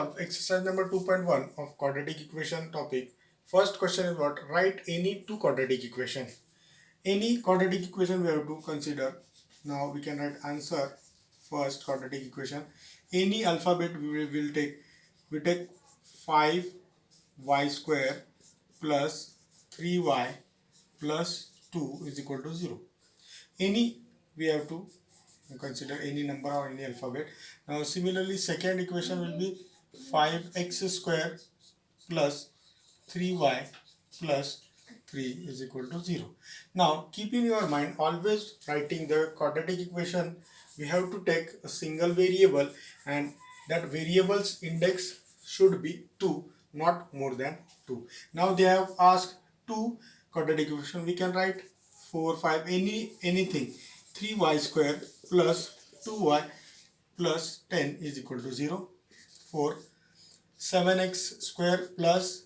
solve exercise number 2.1 of quadratic equation topic. First question is what? Write any two quadratic equation. Any quadratic equation we have to consider. Now we can write answer. First quadratic equation. Any alphabet will take. We take 5y square plus 3y plus 2 is equal to 0. Any we have to consider any number or any alphabet. Now similarly second equation will be 5x square plus 3y plus 3 is equal to 0. Now keep in your mind, always writing the quadratic equation we have to take a single variable, and that variable's index should be 2, not more than 2. Now they have asked two quadratic equation. We can write 4, 5, anything. 3y square plus 2y plus 10 is equal to 0. 4. 7x square plus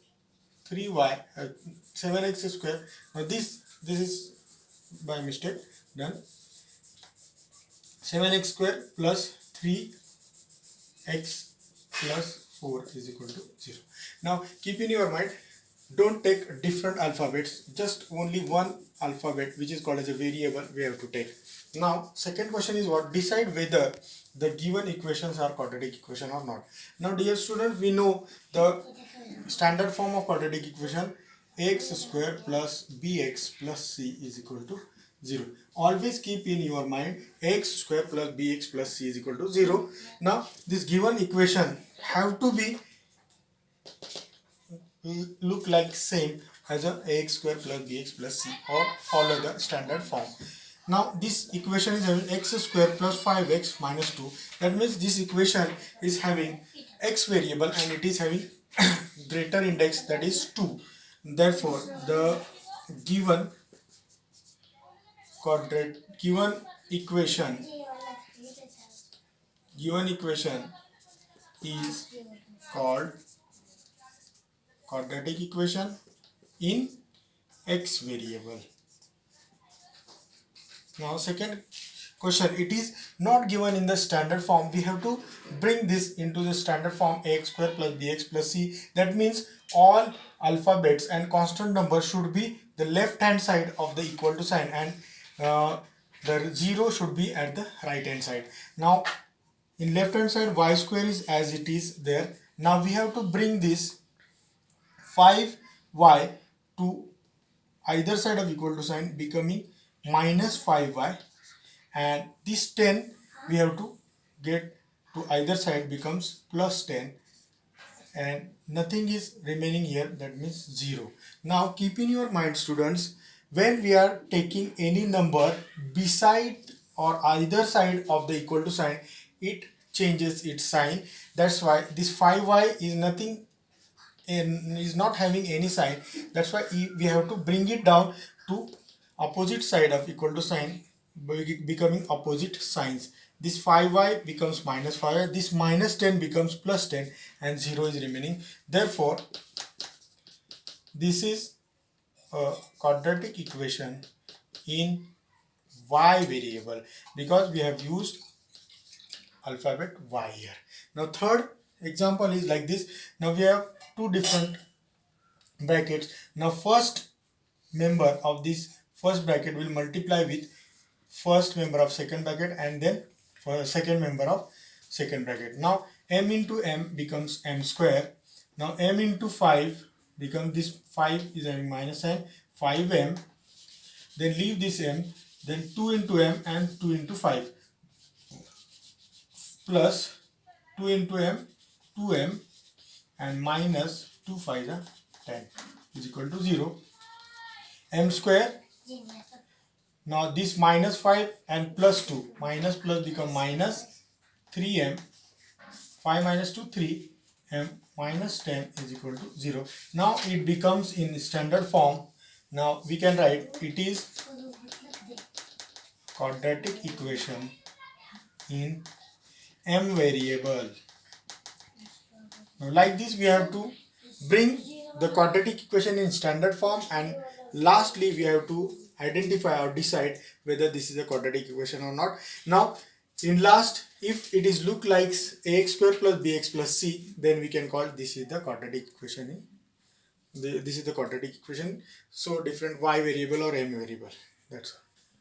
3y 7x square. Now this is by mistake done. 7x square plus 3x plus 4 is equal to 0. Now keep in your mind, don't take different alphabets, just only one alphabet which is called as a variable we have to take. Now second question is what? Decide whether the given equations are quadratic equation or not. Now dear students, we know the standard form of quadratic equation: ax square plus bx plus c is equal to 0. Always keep in your mind ax square plus bx plus c is equal to 0. Now this given equation have to be look like same as a ax square plus bx plus c, or follow the standard form. Now this equation is having x square plus 5x minus 2. That means this equation is having x variable and it is having greater index, that is 2. Therefore the given equation is called quadratic equation in x variable. Now second question, it is not given in the standard form. We have to bring this into the standard form: ax square plus bx plus c. That means all alphabets and constant numbers should be the left hand side of the equal to sign, and the 0 should be at the right hand side. Now in left hand side y square is as it is there. Now we have to bring this 5y to either side of equal to sign, becoming minus 5y, and this 10 we have to get to either side, becomes plus 10, and nothing is remaining here, that means 0. Now keep in your mind students, when we are taking any number beside or either side of the equal to sign, it changes its sign. That's why this 5y is nothing and is not having any sign. That's why we have to bring it down to opposite side of equal to sign, becoming opposite signs. This 5y becomes minus 5y, this minus 10 becomes plus 10, and 0 is remaining. Therefore this is a quadratic equation in y variable, because we have used alphabet y here. Now third example is like this. Now we have two different brackets. Now first member of this first bracket will multiply with first member of second bracket, and then for second member of second bracket. Now m into m becomes m square. Now m into 5 becomes, this 5 is having minus sign, 5m, then leave this m, then 2 into m and 2 into 5 plus 2 into m, 2m, and minus 2 5 are 10 is equal to 0. M square. Now this minus 5 and plus 2, minus plus become minus 3m, 5 minus 2 3, m minus 10 is equal to 0. Now it becomes in standard form. Now we can write it is quadratic equation in m variable. Now like this we have to bring the quadratic equation in standard form, and lastly we have to identify or decide whether this is a quadratic equation or not. Now In last, if it is look like ax square plus bx plus c, then we can call this is the quadratic equation. This is the quadratic equation. So different y variable or m variable. That's all.